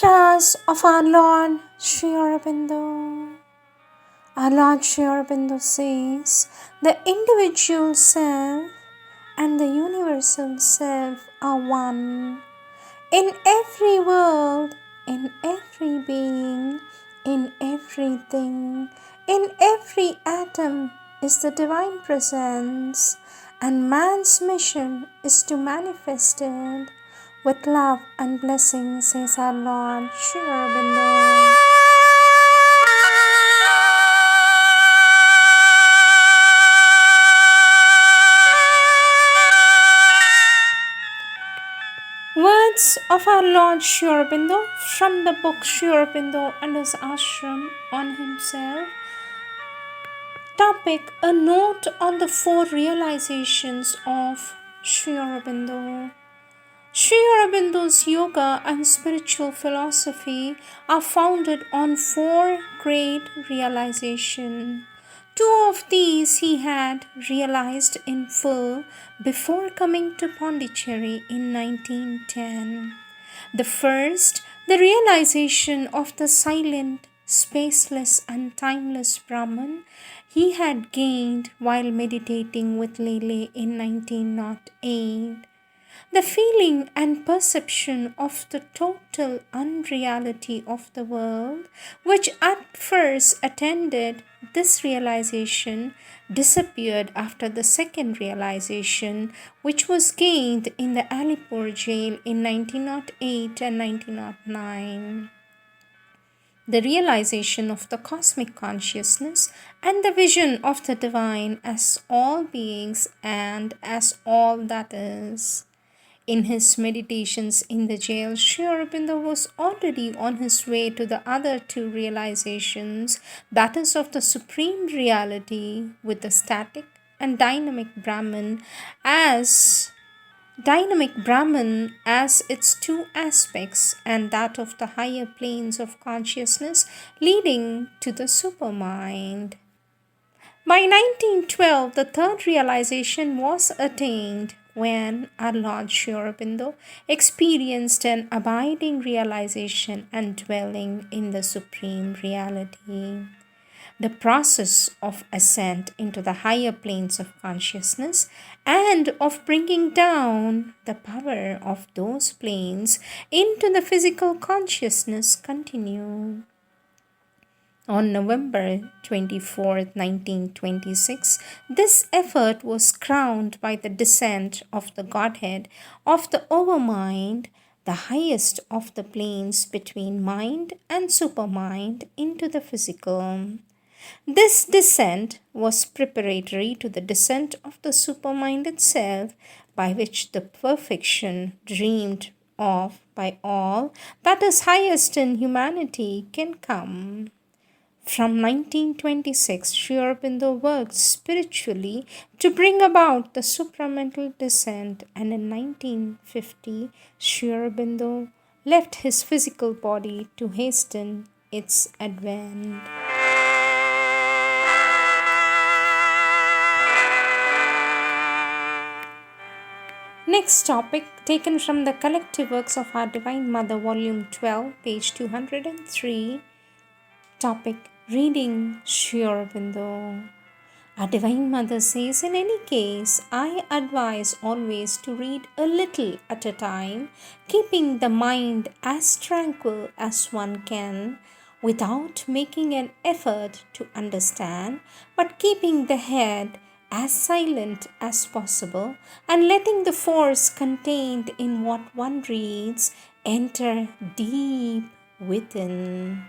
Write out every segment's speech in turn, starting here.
Mantras of our Lord Sri Aurobindo. Our Lord Sri Aurobindo says, the individual self and the universal self are one. In every world, in every being, in everything, in every atom is the divine presence, and man's mission is to manifest it with love and blessing, says our Lord Sri Aurobindo. Words of our Lord Sri Aurobindo from the book Sri Aurobindo and his ashram on himself. Topic: a note on the four realizations of Sri Aurobindo. Sri Aurobindo's yoga and spiritual philosophy are founded on four great realizations. Two of these he had realized in full before coming to Pondicherry in 1910. The first, the realization of the silent, spaceless and timeless Brahman he had gained while meditating with Lele in 1908. The feeling and perception of the total unreality of the world, which at first attended this realization, disappeared after the second realization, which was gained in the Alipur jail in 1908 and 1909. The realization of the cosmic consciousness and the vision of the divine as all beings and as all that is. In his meditations in the jail, Sri Aurobindo was already on his way to the other two realizations, that is of the supreme reality with the static and dynamic Brahman as its two aspects, and that of the higher planes of consciousness leading to the supermind. By 1912, the third realization was attained when our Lord Sri Aurobindo experienced an abiding realization and dwelling in the supreme reality. The process of ascent into the higher planes of consciousness and of bringing down the power of those planes into the physical consciousness continued. On November 24, 1926, this effort was crowned by the descent of the Godhead of the Overmind, the highest of the planes between mind and supermind, into the physical. This descent was preparatory to the descent of the supermind itself, by which the perfection dreamed of by all that is highest in humanity can come. From 1926, Sri Aurobindo worked spiritually to bring about the supramental descent, and in 1950, Sri Aurobindo left his physical body to hasten its advent. Next topic, taken from the Collective Works of Our Divine Mother, Volume 12, page 203. Topic: reading Sri Aurobindo. Our Divine Mother says, in any case, I advise always to read a little at a time, keeping the mind as tranquil as one can, without making an effort to understand, but keeping the head as silent as possible, and letting the force contained in what one reads enter deep within.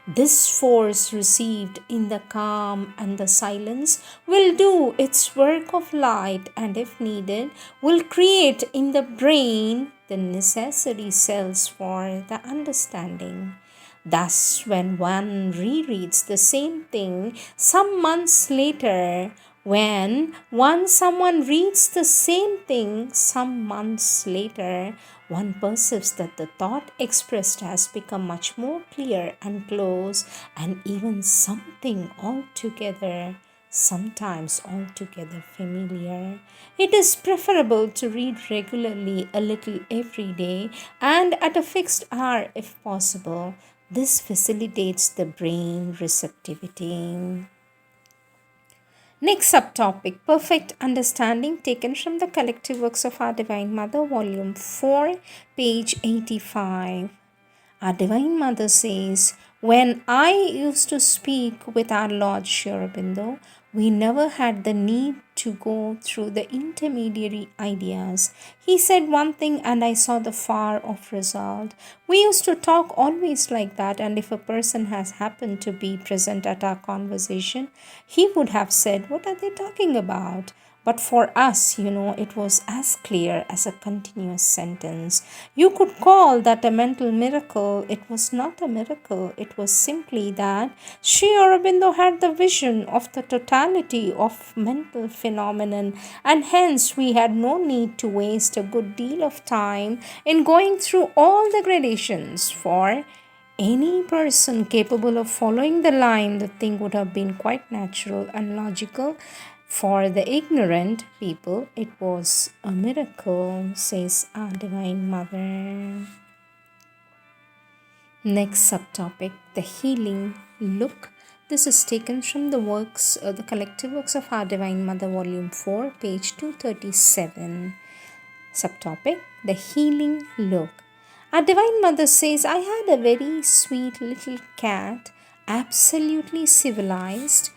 This force received in the calm and the silence will do its work of light, and if needed, will create in the brain the necessary cells for the understanding. Thus, when one rereads the same thing some months later, someone reads the same thing some months later, one perceives that the thought expressed has become much more clear and close, and even something altogether sometimes altogether familiar. It is preferable to read regularly, a little every day, and at a fixed hour if possible. This facilitates the brain receptivity. Next subtopic, perfect understanding, taken from the collective works of our Divine Mother, Volume 4, page 85. Our Divine Mother says, when I used to speak with our Lord Sri Aurobindo, we never had the need to go through the intermediary ideas. He said one thing and I saw the far off result. We used to talk always like that, and if a person has happened to be present at our conversation, he would have said, what are they talking about? But for us, it was as clear as a continuous sentence. You could call that a mental miracle. It was not a miracle. It was simply that Sri Aurobindo had the vision of the totality of mental phenomenon, and hence we had no need to waste a good deal of time in going through all the gradations. For any person capable of following the line, the thing would have been quite natural and logical. For the ignorant people, it was a miracle, says our Divine Mother. Next subtopic, the healing look. This is taken from the collective works of our Divine Mother, Volume 4, page 237. Subtopic, the healing look. Our Divine Mother says, I had a very sweet little cat, absolutely civilized,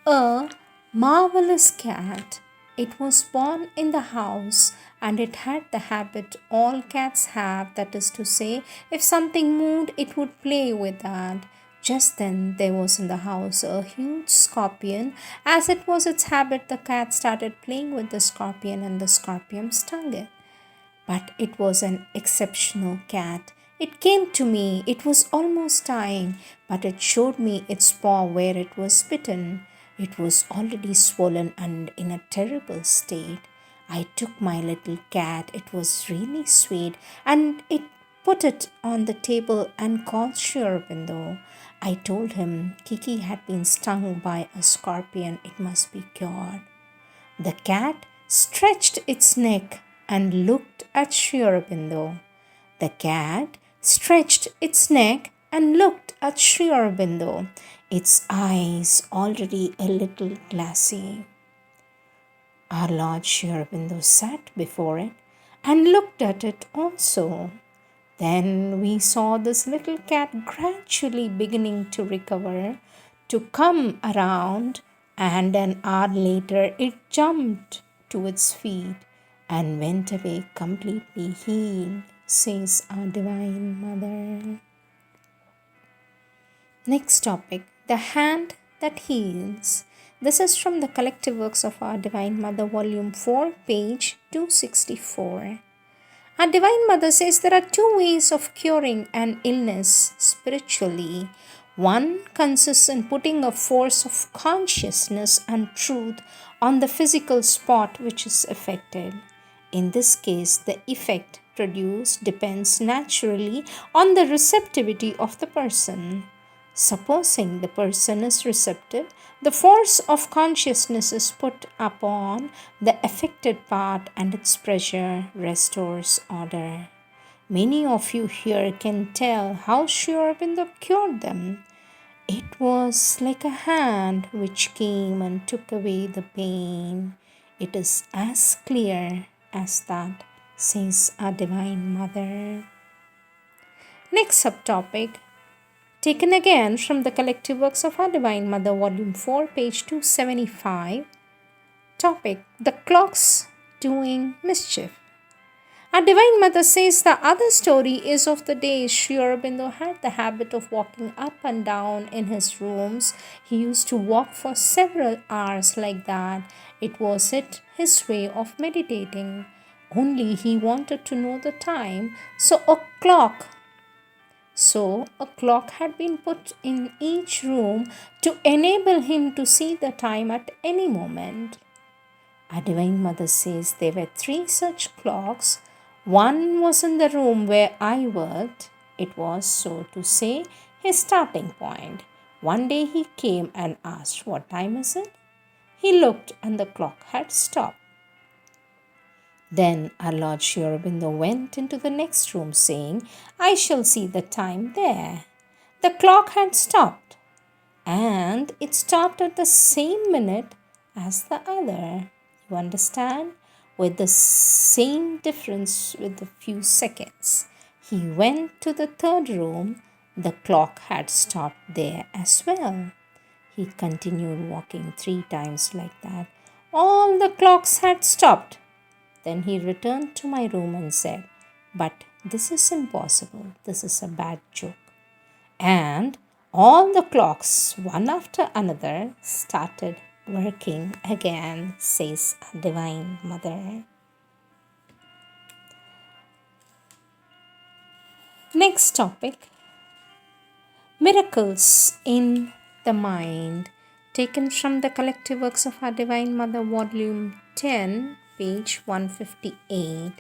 a marvelous cat. It was born in the house, and it had the habit all cats have, that is to say, if something moved, it would play with that. Just then there was in the house a huge scorpion. As it was its habit, the cat started playing with the scorpion, and the scorpion stung it. But it was an exceptional cat. It came to me. It was almost dying, but it showed me its paw where it was bitten. It was already swollen and in a terrible state. I took my little cat. It was really sweet, and it put it on the table and called Sri Aurobindo. I told him Kiki had been stung by a scorpion. It must be cured. The cat stretched its neck and looked at Sri Aurobindo. The cat stretched its neck and looked at Sri Aurobindo, its eyes already a little glassy. Our Lord Sri Aurobindo sat before it and looked at it also. Then we saw this little cat gradually beginning to recover, to come around, and an hour later it jumped to its feet and went away completely healed, says our Divine Mother. Next topic, the hand that heals. This is from the collective works of our Divine Mother, Volume 4, page 264. Our Divine Mother says there are two ways of curing an illness spiritually. One consists in putting a force of consciousness and truth on the physical spot which is affected. In this case, the effect produced depends naturally on the receptivity of the person. Supposing the person is receptive, the force of consciousness is put upon the affected part and its pressure restores order. Many of you here can tell how Sri Aurobindo cured them. It was like a hand which came and took away the pain. It is as clear as that, says our Divine Mother. Next subtopic, taken again from the collective works of our Divine Mother, Volume 4, page 275. Topic, the clocks doing mischief. Our Divine Mother says the other story is of the days Sri Aurobindo had the habit of walking up and down in his rooms. He used to walk for several hours like that. It was his way of meditating. Only he wanted to know the time, so a clock had been put in each room to enable him to see the time at any moment. Our Divine Mother says there were 3 such clocks. One was in the room where I worked. It was, so to say, his starting point. One day he came and asked, "What time is it?" He looked and the clock had stopped. Then our Lord Sri Aurobindo went into the next room, saying, I shall see the time there. The clock had stopped, and it stopped at the same minute as the other. You understand? With the same difference with a few seconds. He went to the third room. The clock had stopped there as well. He continued walking 3 times like that. All the clocks had stopped. Then he returned to my room and said, But this is impossible. This is a bad joke. And all the clocks, one after another, started working again, says our Divine Mother. Next topic, miracles in the mind, taken from the collective works of our Divine Mother, volume 10, page 158.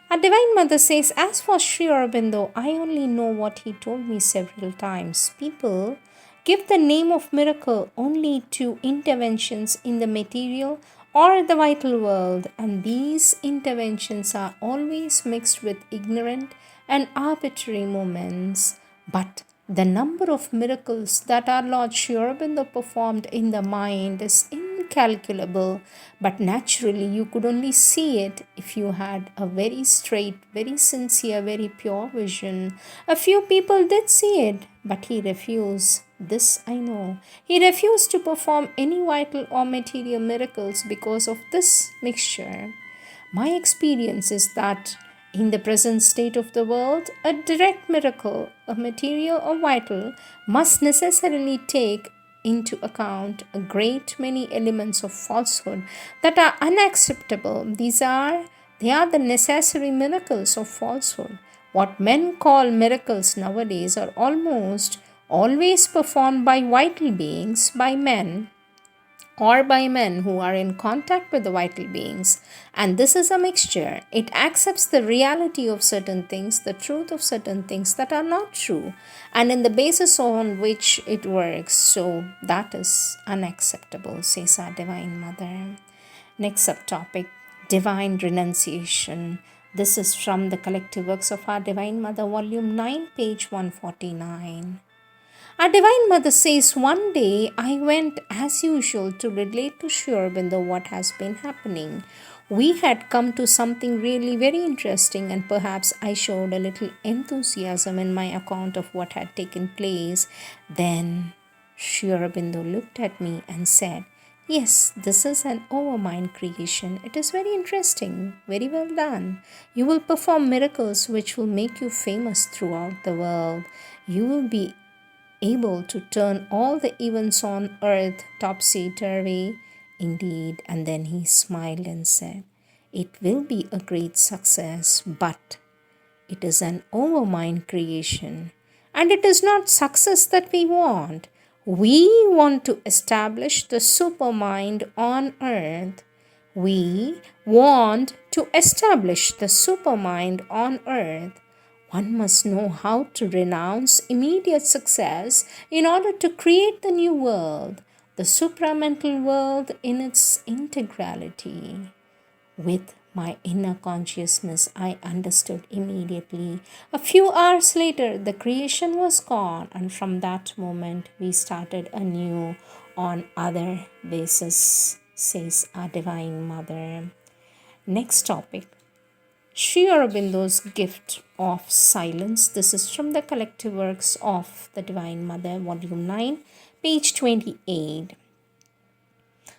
Our Divine Mother says, As for Sri Aurobindo, I only know what he told me several times. People give the name of miracle only to interventions in the material or the vital world, and these interventions are always mixed with ignorant and arbitrary moments. But the number of miracles that our Lord Sri Aurobindo performed in the mind is incalculable, but naturally you could only see it if you had a very straight, very sincere, very pure vision. A few people did see it, but he refused. This I know. He refused to perform any vital or material miracles because of this mixture. My experience is that in the present state of the world, a direct miracle, a material or vital, must necessarily take into account a great many elements of falsehood that are unacceptable. They are the necessary miracles of falsehood. What men call miracles nowadays are almost always performed by vital beings, by men, or by men who are in contact with the vital beings. And this is a mixture. It accepts the reality of certain things, the truth of certain things that are not true, and in the basis on which it works. So that is unacceptable, says our Divine Mother. Next subtopic, divine renunciation. This is from the collective works of our Divine Mother, volume 9, page 149. Our Divine Mother says, One day I went as usual to relate to Sri Aurobindo what has been happening. We had come to something really very interesting, and perhaps I showed a little enthusiasm in my account of what had taken place. Then Sri Aurobindo looked at me and said, Yes, this is an overmind creation. It is very interesting, very well done. You will perform miracles which will make you famous throughout the world. You will be able to turn all the events on earth topsy-turvy. Indeed. And then he smiled and said, It will be a great success, but it is an overmind creation. And it is not success that we want. We want to establish the supermind on earth. We want to establish the supermind on earth. One must know how to renounce immediate success in order to create the new world, the supramental world in its integrality. With my inner consciousness, I understood immediately. A few hours later, the creation was gone, and from that moment, we started anew on other bases, says our Divine Mother. Next topic, Sri Aurobindo's gift of silence. This is from the collective works of the Divine Mother, volume 9, page 28.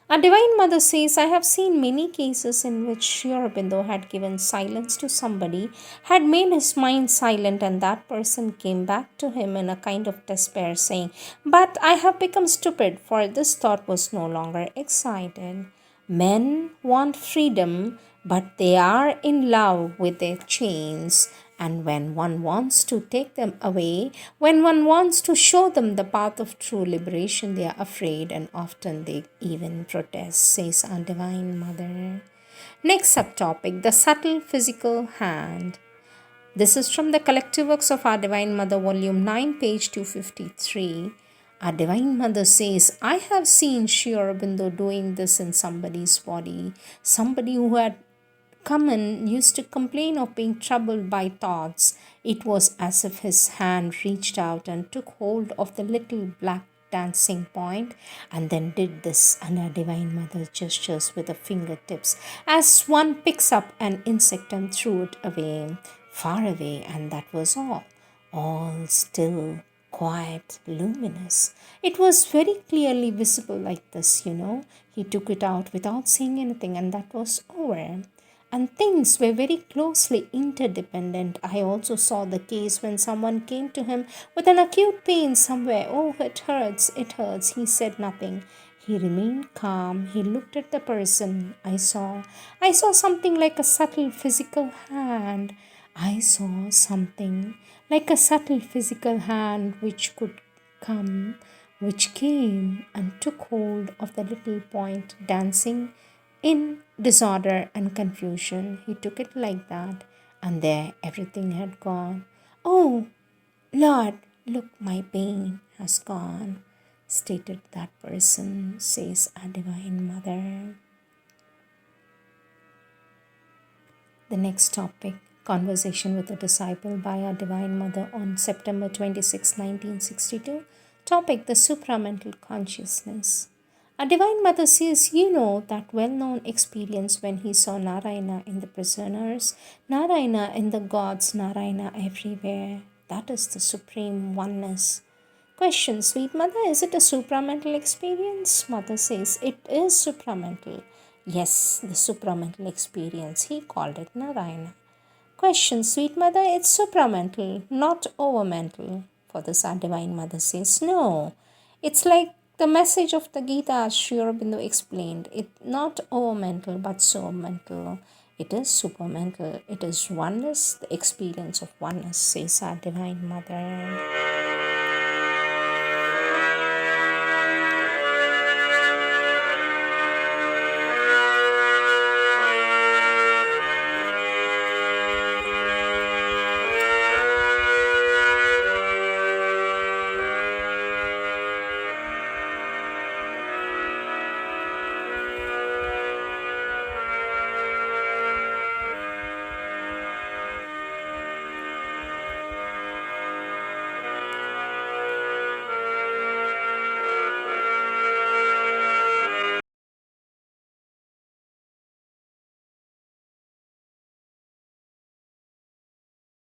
Our Divine Mother says, I have seen many cases in which Sri Aurobindo had given silence to somebody, had made his mind silent, and that person came back to him in a kind of despair, saying, But I have become stupid, for this thought was no longer excited. Men want freedom, but they are in love with their chains. And when one wants to take them away, when one wants to show them the path of true liberation, they are afraid, and often they even protest, says our Divine Mother. Next subtopic, the subtle physical hand. This is from the collective works of our Divine Mother, volume 9, page 253. Our Divine Mother says, I have seen Sri Aurobindo doing this in somebody's body. Somebody who had come in used to complain of being troubled by thoughts. It was as if his hand reached out and took hold of the little black dancing point and then did this, and our Divine Mother gestures with the fingertips as one picks up an insect and threw it away, far away, and that was all still, quiet, luminous. It was very clearly visible like this. He took it out without saying anything, and that was over. And things were very closely interdependent. I also saw the case when someone came to him with an acute pain somewhere. Oh, it hurts, it hurts. He said nothing. He remained calm. He looked at the person. I saw something like a subtle physical hand. I saw something like a subtle physical hand which came and took hold of the little point dancing in disorder and confusion. He took it like that, and there everything had gone. Oh, Lord, look, my pain has gone, stated that person, says our Divine Mother. The next topic, conversation with a disciple by our Divine Mother on September 26, 1962. Topic, the supramental consciousness. Our Divine Mother says, you know that well known experience when he saw Narayana in the prisoners, Narayana in the gods, Narayana everywhere. That is the supreme oneness. Question, sweet mother, is it a supramental experience? Mother says, it is supramental. Yes, the supramental experience. He called it Narayana. Question, sweet mother, it's supramental, not overmental. For this, our Divine Mother says, no. It's like the message of the Gita, as Sri Aurobindo explained. It not overmental, but supramental. It is supermental. It is oneness, the experience of oneness, says our Divine Mother.